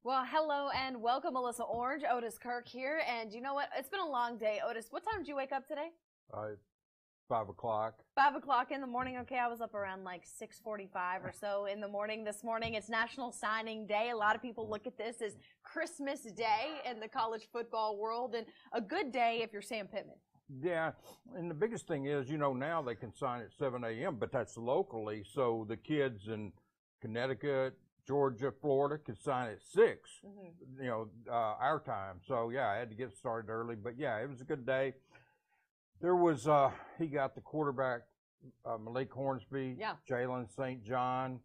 Well, hello and welcome, Melissa Orange. Otis Kirk here. And you know what? It's been a long day. Otis, what time did you wake up today? 5 o'clock. 5 o'clock in the morning. Okay, I was up around like 6:45 or so in the morning this morning. It's National Signing Day. A lot of people look at this as Christmas Day in the college football world, and a good day if you're Sam Pittman. Yeah, and the biggest thing is, now they can sign at 7 a.m., but that's locally, so the kids in Connecticut, Georgia, Florida could sign at 6, our time. So, yeah, I had to get started early. But, yeah, it was a good day. There was, he got the quarterback, Malik Hornsby, Jalen St John,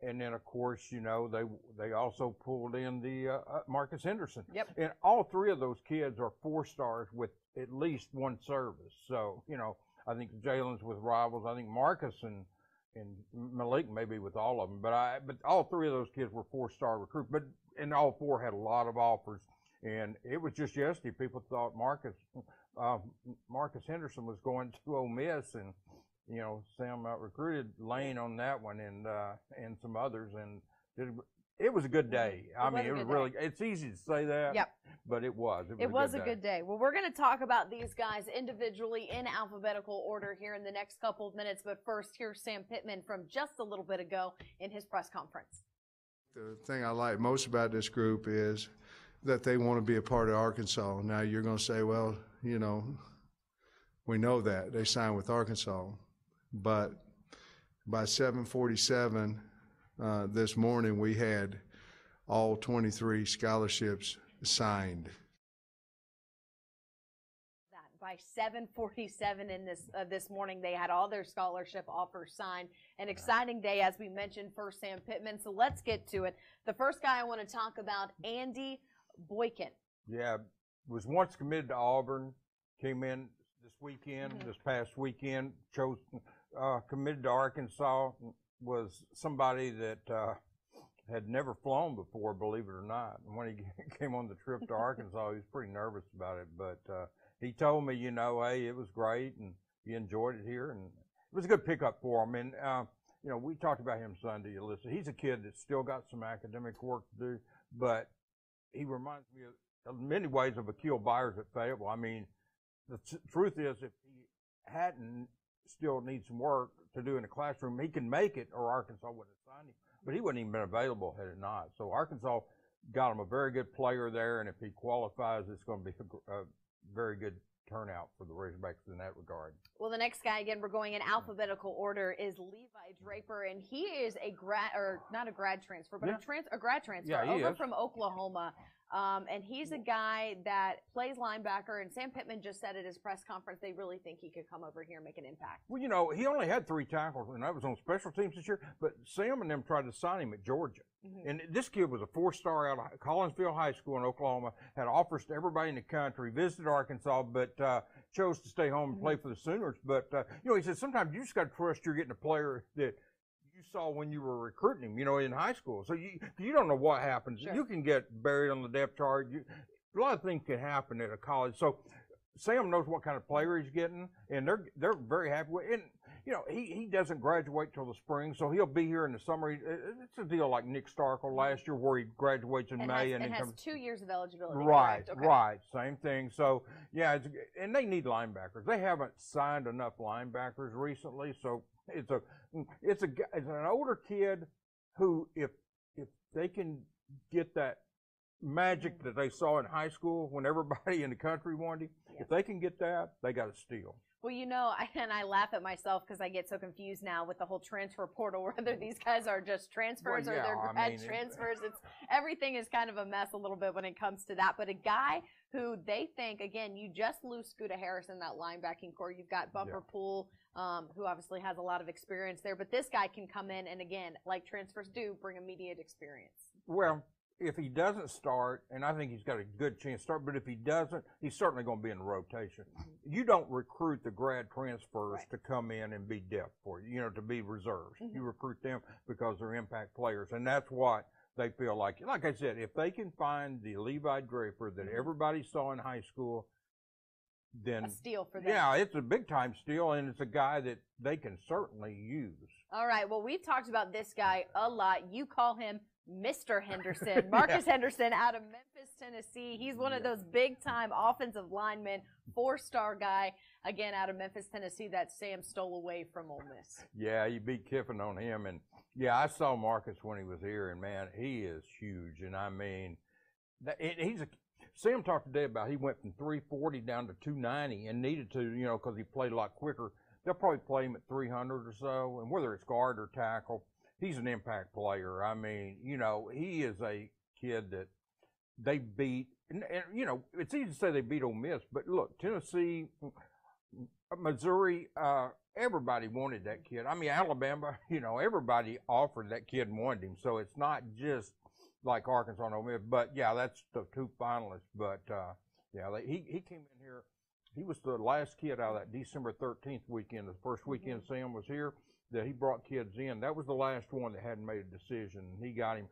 and then, of course, they also pulled in the Marcus Henderson. Yep. And all three of those kids are 4-stars with at least one service. So, I think Jalen's with Rivals. I think Marcus and Malik maybe with all of them, but all three of those kids were 4-star recruits. And all four had a lot of offers. And it was just yesterday people thought Marcus Henderson was going to Ole Miss, and Sam recruited Lane on that one and some others, and it was a good day. It was really. It's easy to say that. Yep. But it was. It was a good day. Well, we're going to talk about these guys individually in alphabetical order here in the next couple of minutes. But first, here's Sam Pittman from just a little bit ago in his press conference. The thing I like most about this group is that they want to be a part of Arkansas. Now, you're going to say, well, we know that. They signed with Arkansas. But by 7:47 this morning, we had all 23 scholarships signed. By 7:47 in this morning, they had all their scholarship offers signed. An exciting day, as we mentioned, for Sam Pittman. So let's get to it. The first guy I want to talk about, Andy Boykin. Yeah, was once committed to Auburn, came in this past weekend, committed to Arkansas, was somebody that had never flown before, believe it or not. And when he came on the trip to Arkansas, he was pretty nervous about it. But he told me, hey, it was great, and he enjoyed it here. And it was a good pickup for him. And, we talked about him Sunday, Alyssa. He's a kid that's still got some academic work to do, but he reminds me in many ways of Akil Byers at Fayetteville. I mean, the truth is, if he hadn't still needs some work to do in the classroom, he can make it, or Arkansas wouldn't have signed him. But he wouldn't even been available had it not. So Arkansas got him a very good player there, and if he qualifies, it's going to be a very good turnout for the Razorbacks in that regard. Well, the next guy, again, we're going in alphabetical order, is Levi Draper, and he is a grad, or not a grad transfer, but a grad transfer over from Oklahoma. And he's a guy that plays linebacker, and Sam Pittman just said at his press conference they really think he could come over here and make an impact. Well, he only had 3 tackles, and that was on special teams this year, but Sam and them tried to sign him at Georgia. And this kid was a 4-star out of Collinsville High School in Oklahoma, had offers to everybody in the country, visited Arkansas, but chose to stay home and play for the Sooners. But, he said sometimes you just got to trust you're getting a player that you saw when you were recruiting him, in high school. So you don't know what happens. Sure. You can get buried on the depth chart. A lot of things can happen at a college. So Sam knows what kind of player he's getting, and they're very happy with it. And, he doesn't graduate till the spring, so he'll be here in the summer. It's a deal like Nick Starkel last year where he graduates in May. And has 2 years of eligibility. Right, okay. Right. Same thing. So, yeah, and they need linebackers. They haven't signed enough linebackers recently, so it's an older kid who, if they can get that magic that they saw in high school when everybody in the country wanted him, if they can get that, they got to steal. Well, I laugh at myself because I get so confused now with the whole transfer portal, whether these guys are just transfers or they're grad transfers. Everything is kind of a mess a little bit when it comes to that. But a guy who they think, again, you just lose Scooter Harris in that linebacking core. You've got Bumper Pool, who obviously has a lot of experience there. But this guy can come in and, again, like transfers do, bring immediate experience. Well, if he doesn't start, and I think he's got a good chance to start, but if he doesn't, he's certainly going to be in the rotation. You don't recruit the grad transfers to come in and be depth for you, to be reserves. You recruit them because they're impact players, and that's what they feel like. Like I said, if they can find the Levi Draper that everybody saw in high school, then a steal for them. Yeah, it's a big-time steal, and it's a guy that they can certainly use. All right, well, we've talked about this guy a lot. You call him Mr. Henderson. Marcus Henderson out of Memphis, Tennessee. He's one of those big-time offensive linemen, 4-star guy, again, out of Memphis, Tennessee, that Sam stole away from Ole Miss. Yeah, you beat Kiffin on him. And, yeah, I saw Marcus when he was here, and, man, he is huge. And, I mean, Sam talked today about he went from 340 down to 290 and needed to, you know, because he played a lot quicker. They'll probably play him at 300 or so, and whether it's guard or tackle, he's an impact player. I mean, you know, he is a kid that they beat, and you know, it's easy to say they beat Ole Miss, but look, Tennessee, Missouri, everybody wanted that kid. I mean, Alabama, you know, everybody offered that kid and wanted him, so it's not just like Arkansas and Ole Miss, but yeah, that's the 2 finalists, but yeah, he came in here. He was the last kid out of that December 13th weekend, the first weekend Sam was here, that he brought kids in. That was the last one that hadn't made a decision. He got him.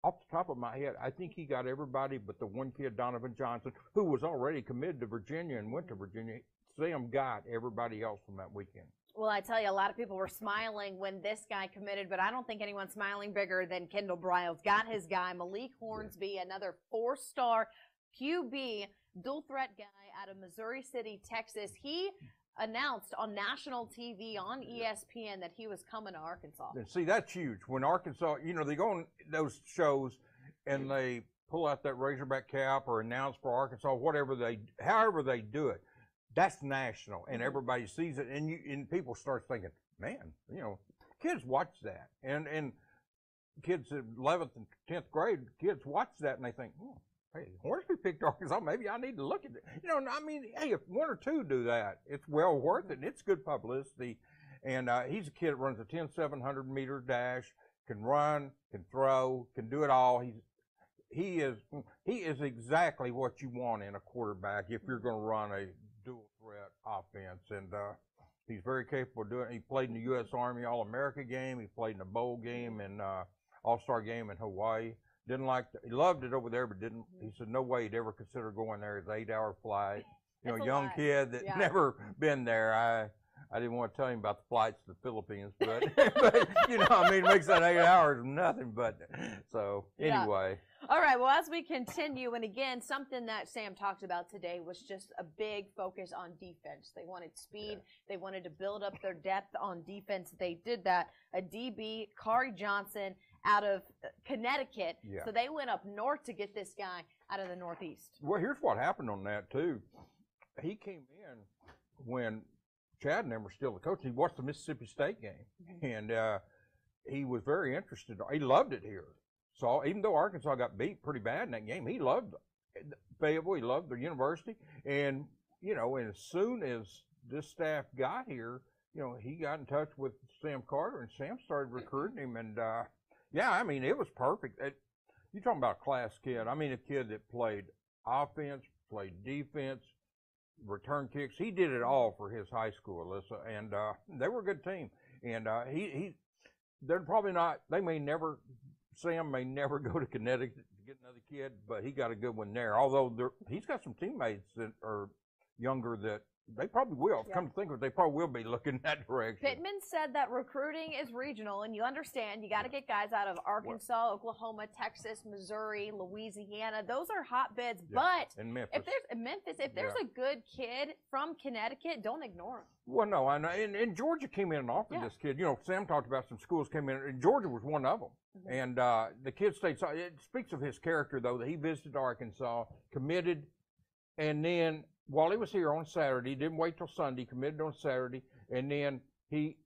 Off the top of my head, I think he got everybody but the one kid, Donovan Johnson, who was already committed to Virginia and went to Virginia. Sam got everybody else from that weekend. Well, I tell you, a lot of people were smiling when this guy committed, but I don't think anyone's smiling bigger than Kendall Briles. Got his guy, Malik Hornsby, another 4-star QB, dual threat guy out of Missouri City, Texas. He announced on national TV on ESPN that he was coming to Arkansas. And see, that's huge. When Arkansas, you know, they go on those shows and they pull out that Razorback cap or announce for Arkansas, however they do it. That's national, and everybody sees it, and people start thinking, man, you know, kids watch that, and kids in 11th and 10th grade, kids watch that, and they think, hey, Hornsby picked Arkansas, maybe I need to look at it. You know, I mean, hey, if 1 or 2 do that, it's well worth it, and it's good publicity, and he's a kid that runs a 10-700-meter dash, can run, can throw, can do it all. He is exactly what you want in a quarterback if you're going to run a dual threat offense, and he's very capable of doing it. He played in the U.S. Army All-America game. He played in a bowl game and All-Star game in Hawaii. He loved it over there, but didn't. He said no way he'd ever consider going there. It's an 8-hour flight. You know, young kid that never been there. I didn't want to tell him about the flights to the Philippines, but, but you know, I mean, it makes that 8 hours nothing. But so anyway. All right, well, as we continue, and again, something that Sam talked about today was just a big focus on defense. They wanted speed. They wanted to build up their depth on defense. They did that. A DB, Kari Johnson, out of Connecticut. So they went up north to get this guy out of the Northeast. Well, here's what happened on that, too. He came in when Chad and them were still the coach. He watched the Mississippi State game, and he was very interested. He loved it here. So even though Arkansas got beat pretty bad in that game, he loved Fayetteville. He loved the university. And, you know, and as soon as this staff got here, you know, he got in touch with Sam Carter, and Sam started recruiting him. And, yeah, I mean, it was perfect. You're talking about a class kid. I mean, a kid that played offense, played defense, return kicks. He did it all for his high school, Alyssa. And they were a good team. And they're probably not, Sam may never go to Connecticut to get another kid, but he got a good one there. Although he's got some teammates that are younger that they probably will. Come to think of it, they probably will be looking in that direction. Pittman said that recruiting is regional, and you understand you got to get guys out of Arkansas, Oklahoma, Texas, Missouri, Louisiana. Those are hotbeds. But in Memphis, if there's a good kid from Connecticut, don't ignore him. Well, no, I know. And Georgia came in and offered this kid. You know, Sam talked about some schools came in, and Georgia was one of them. And the kid stayed. It speaks of his character, though, that he visited Arkansas, committed, and then while he was here on Saturday, he didn't wait till Sunday, committed on Saturday, and then he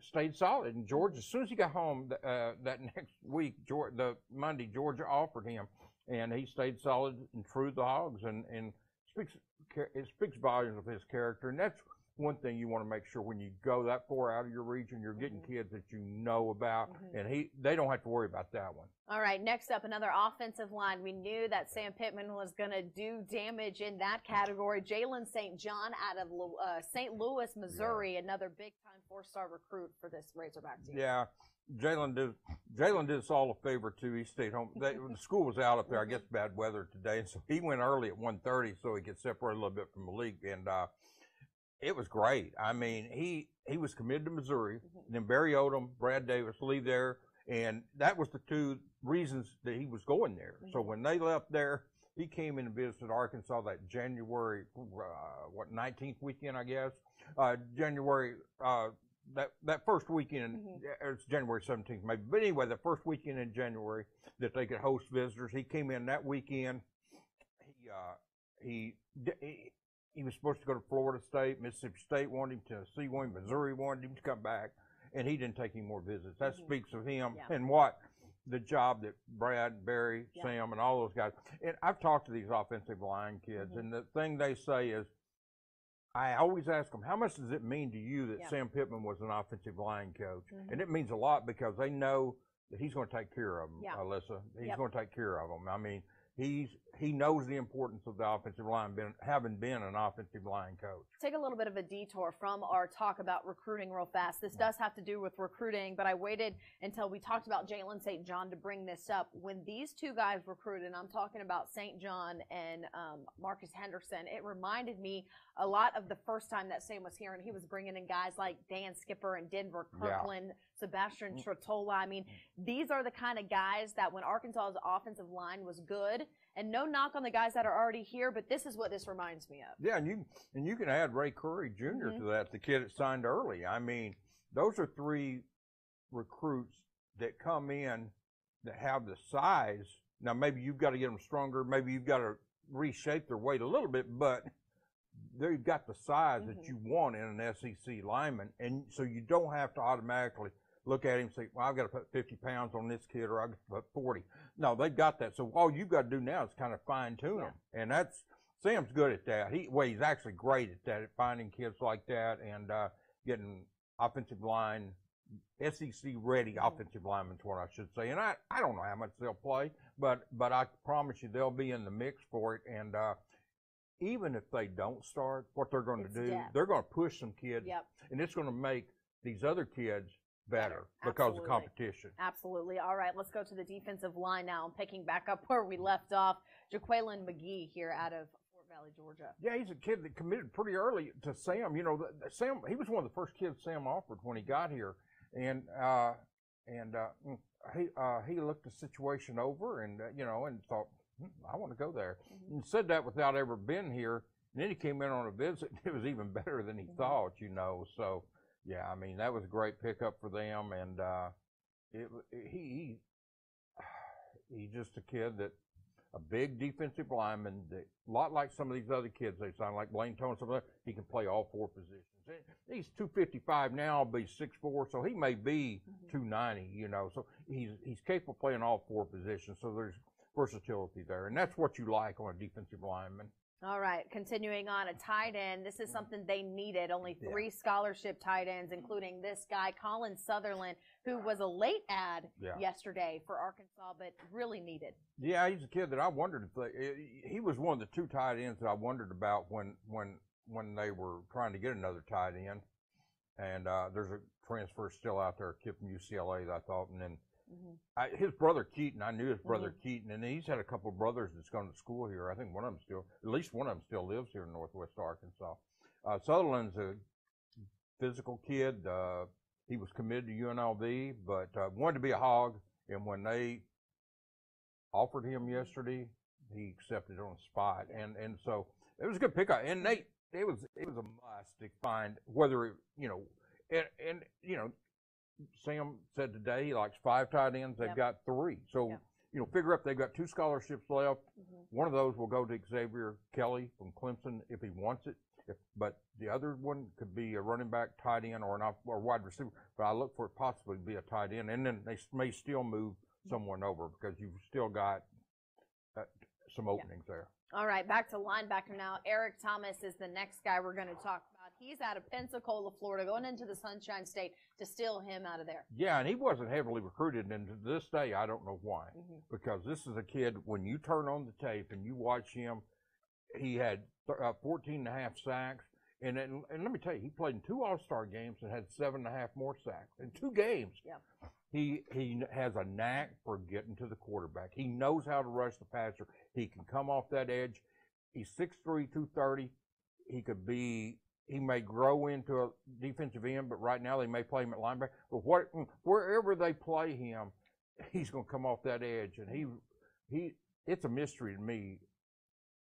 stayed solid. And Georgia, as soon as he got home that next week, the Monday, Georgia offered him, and he stayed solid and true to the Hogs, and it speaks volumes of his character. And that's one thing you want to make sure when you go that far out of your region, you're getting kids that you know about, and they don't have to worry about that one. All right, next up, another offensive line. We knew that Sam Pittman was going to do damage in that category. Jalen St. John out of St. Louis, Missouri, another big-time 4-star recruit for this Razorback team. Yeah, Jalen did us all a favor, too. He stayed home. The school was out up there, I guess, bad weather today, so he went early at 1:30 so he could separate a little bit from the league, and it was great. I mean, he was committed to Missouri, then Barry Odom, Brad Davis leave there, and that was the two reasons that he was going there. So when they left there, he came in and visited Arkansas that January, 19th weekend, I guess. January, that first weekend, it's January 17th maybe. But anyway, the first weekend in January that they could host visitors, he came in that weekend. He was supposed to go to Florida State, Mississippi State wanted him, Tennessee wanted him, Missouri wanted him to come back, and he didn't take any more visits. That speaks of him and what the job that Brad, Barry, Sam, and all those guys. And I've talked to these offensive line kids, and the thing they say is, I always ask them, how much does it mean to you that Sam Pittman was an offensive line coach? And it means a lot because they know that he's going to take care of them, Alyssa. He's going to take care of them. I mean, he knows the importance of the offensive line, having been an offensive line coach. Take a little bit of a detour from our talk about recruiting real fast. This does have to do with recruiting, but I waited until we talked about Jalen St. John to bring this up. When these two guys recruited, and I'm talking about St. John and Marcus Henderson, it reminded me a lot of the first time that Sam was here, and he was bringing in guys like Dan Skipper and Denver Kirkland, Sebastian Trottola. I mean, these are the kind of guys that when Arkansas's offensive line was good, and no knock on the guys that are already here, but this is what this reminds me of. Yeah, and you can add Ray Curry Jr. to that, the kid that signed early. I mean, those are three recruits that come in that have the size. Now, maybe you've got to get them stronger. Maybe you've got to reshape their weight a little bit, but they've got the size that you want in an SEC lineman, and so you don't have to automatically look at him and say, well, I've got to put 50 pounds on this kid, or I've got to put 40. No, they've got that. So all you've got to do now is kind of fine-tune them. And Sam's good at that. He's actually great at that, at finding kids like that and getting offensive line, SEC-ready offensive linemen is what I should say. And I don't know how much they'll play, but I promise you they'll be in the mix for it. And even if they don't start, what they're going to do, they're going to push some kids, and it's going to make these other kids better because of competition. Absolutely. All right, let's go to the defensive line now. I'm picking back up where we left off. Whelan Magee here out of Fort Valley, Georgia. Yeah, he's a kid that committed pretty early to Sam. You know, Sam, he was one of the first kids Sam offered when he got here, and he looked the situation over and and thought, I want to go there, and said that without ever been here. And then he came in on a visit. It was even better than he thought. So. Yeah, I mean, that was a great pickup for them, and he's just a kid that a big defensive lineman, that, a lot like some of these other kids they signed, like Blaine Tone, some of that, he can play all four positions. He's 255 now, but he's 6'4", so he may be 290, so he's capable of playing all four positions, so there's versatility there, and that's what you like on a defensive lineman. All right, continuing on, a tight end. This is something they needed. Only 3 scholarship tight ends, including this guy, Colin Sutherland, who was a late add yesterday for Arkansas, but really needed. Yeah, he's a kid that I wondered he was one of the 2 tight ends that I wondered about when they were trying to get another tight end. And there's a transfer still out there, a kid from UCLA that I thought, and then his brother Keaton, I knew his brother Keaton, and he's had a couple of brothers that's gone to school here. I think at least one of them still lives here in Northwest Arkansas. Sutherland's a physical kid. He was committed to UNLV, but wanted to be a Hog, and when they offered him yesterday, he accepted on the spot. And so it was a good pickup. And Nate, it was a must to find whether Sam said today he likes 5 tight ends. They've got 3. So, figure up they've got 2 scholarships left. One of those will go to Xavier Kelly from Clemson if he wants it. But the other one could be a running back, tight end, or a wide receiver. But I look for it possibly to be a tight end. And then they may still move someone over because you've still got some openings there. All right, back to linebacker now. Eric Thomas is the next guy we're going to talk about He's out of Pensacola, Florida, going into the Sunshine State to steal him out of there. Yeah, and he wasn't heavily recruited, and to this day, I don't know why. Because this is a kid, when you turn on the tape and you watch him, he had 14 and a half sacks. And let me tell you, he played in 2 All-Star games and had 7.5 more sacks in 2 games. Yeah. He has a knack for getting to the quarterback. He knows how to rush the passer. He can come off that edge. He's 6'3", 230. He may grow into a defensive end, but right now they may play him at linebacker. But wherever they play him, he's going to come off that edge. And it's a mystery to me.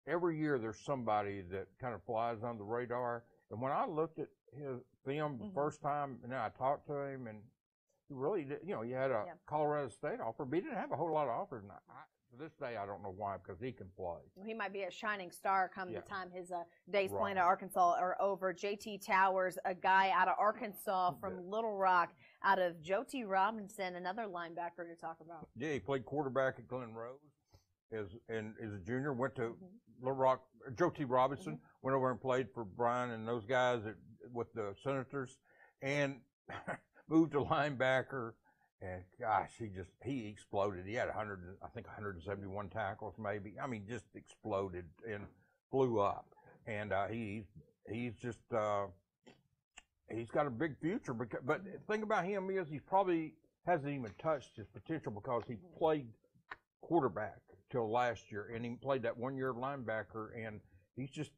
Every year there's somebody that kind of flies on the radar. And when I looked at his film the first time, and then I talked to him, and he really did, he had a Colorado State offer, but he didn't have a whole lot of offers. And to this day, I don't know why, because he can play. Well, he might be a shining star come the time his days playing at Arkansas are over. J.T. Towers, a guy out of Arkansas from Little Rock, out of J.T. Robinson, another linebacker to talk about. Yeah, he played quarterback at Glen Rose as a junior, went to Little Rock. J.T. Robinson went over and played for Brian and those guys with the Senators, and moved to linebacker. And gosh, he exploded. He had 171 tackles maybe. I mean, just exploded and blew up. And he's just he's got a big future. But the thing about him is he probably hasn't even touched his potential, because he played quarterback till last year, and he played that 1 year linebacker. And he's just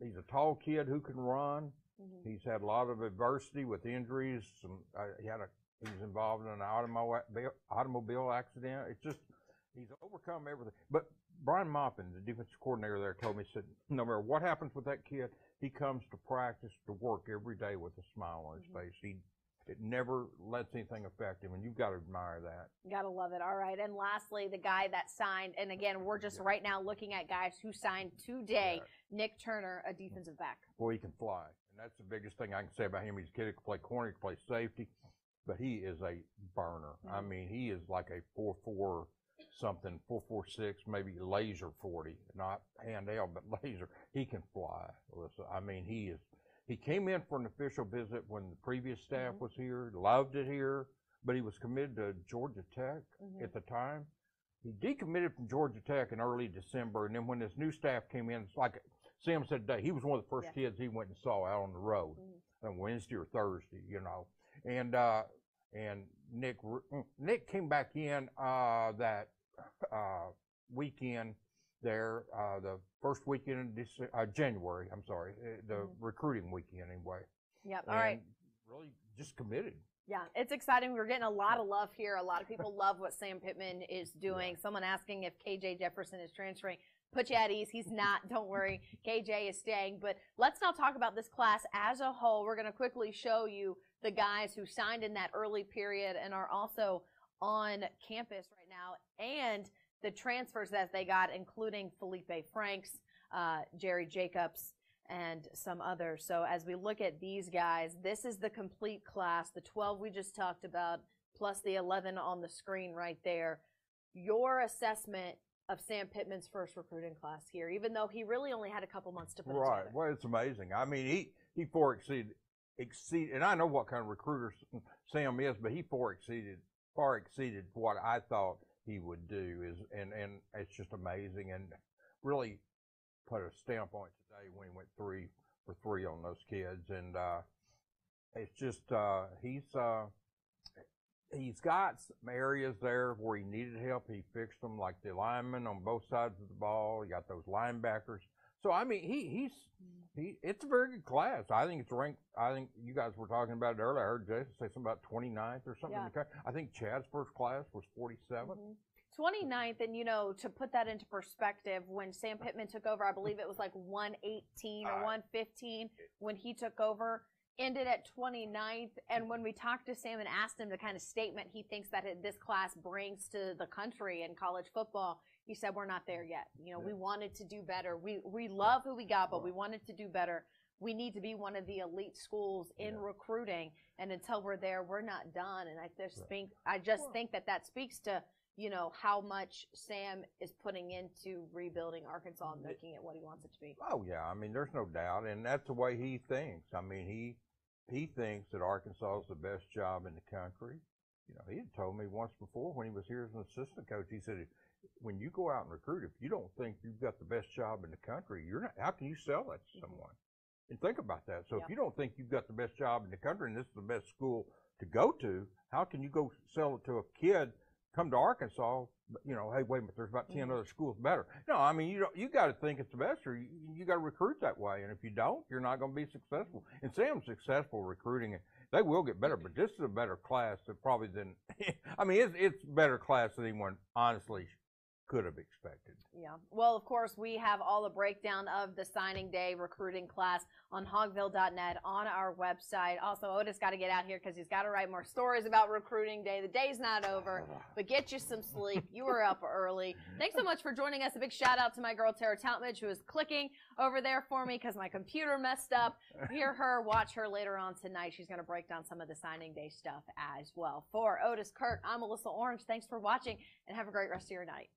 he's a tall kid who can run. He's had a lot of adversity with injuries. He was involved in an automobile accident. It's just, he's overcome everything. But Brian Maupin, the defensive coordinator there, told me, said, no matter what happens with that kid, he comes to practice, to work every day with a smile on his face. It never lets anything affect him, and you've got to admire that. You got to love it. All right. And lastly, the guy that signed, and again, we're just right now looking at guys who signed today, Nick Turner, a defensive back. Boy, he can fly. And that's the biggest thing I can say about him. He's a kid who can play corner, he can play safety. But he is a burner. I mean, he is like a 4.4 something, 4.46, maybe laser 40, not handheld, but laser. He can fly, Alyssa. I mean, he came in for an official visit when the previous staff was here, loved it here, but he was committed to Georgia Tech at the time. He decommitted from Georgia Tech in early December, and then when this new staff came in, it's like Sam said today, he was one of the first kids he went and saw out on the road on Wednesday or Thursday, And Nick came back in that weekend there, the first weekend in January. I'm sorry, the recruiting weekend anyway. Yep. All right. Really just committed. Yeah, it's exciting. We're getting a lot of love here. A lot of people love what Sam Pittman is doing. Someone asking if KJ Jefferson is transferring. Put you at ease. He's not. Don't worry. KJ is staying. But let's now talk about this class as a whole. We're going to quickly show you the guys who signed in that early period and are also on campus right now, and the transfers that they got, including Felipe Franks, Jerry Jacobs, and some others. So as we look at these guys, this is the complete class, the 12 we just talked about, plus the 11 on the screen right there. Your assessment of Sam Pittman's first recruiting class here, even though he really only had a couple months to put it together. Right. Well, it's amazing. I mean, he far exceeded, and I know what kind of recruiter Sam is, but he far exceeded what I thought he would do. And it's just amazing, and really put a stamp on it today when he went 3 for 3 on those kids. And it's just he's got some areas there where he needed help. He fixed them, like the linemen on both sides of the ball. He got those linebackers. So I mean, it's a very good class. I think it's ranked. I think you guys were talking about it earlier. I heard Jason say something about 29th or something. Yeah. I think Chad's first class was 47th. 29th, and to put that into perspective, when Sam Pittman took over, I believe it was like 118 or 115 when he took over. Ended at 29th, and when we talked to Sam and asked him the kind of statement he thinks that this class brings to the country in college football, he said, we're not there yet. We wanted to do better. We love who we got, but we wanted to do better. We need to be one of the elite schools in recruiting, And until we're there, we're not done. And I just think that speaks to, how much Sam is putting into rebuilding Arkansas and making it what he wants it to be. Oh, yeah. I mean, there's no doubt. And that's the way he thinks. I mean, he thinks that Arkansas is the best job in the country. He had told me once before when he was here as an assistant coach, he said, when you go out and recruit, if you don't think you've got the best job in the country, how can you sell that to someone? And think about that. So if you don't think you've got the best job in the country and this is the best school to go to, how can you go sell it to a kid, come to Arkansas, hey, wait a minute, there's about 10 other schools better. No, I mean, you got to think it's the best, or you got to recruit that way. And if you don't, you're not going to be successful. And Sam's successful recruiting. They will get better, but this is a better class than I mean, it's better class than anyone honestly could have expected. Yeah. Well, of course, we have all the breakdown of the signing day recruiting class on hogville.net on our website. Also, Otis got to get out here because he's got to write more stories about recruiting day. The day's not over, but get you some sleep. You were up early. Thanks so much for joining us. A big shout out to my girl, Tara Talmadge, who is clicking over there for me because my computer messed up. Hear her, watch her later on tonight. She's going to break down some of the signing day stuff as well. For Otis Kirk, I'm Melissa Orange. Thanks for watching, and have a great rest of your night.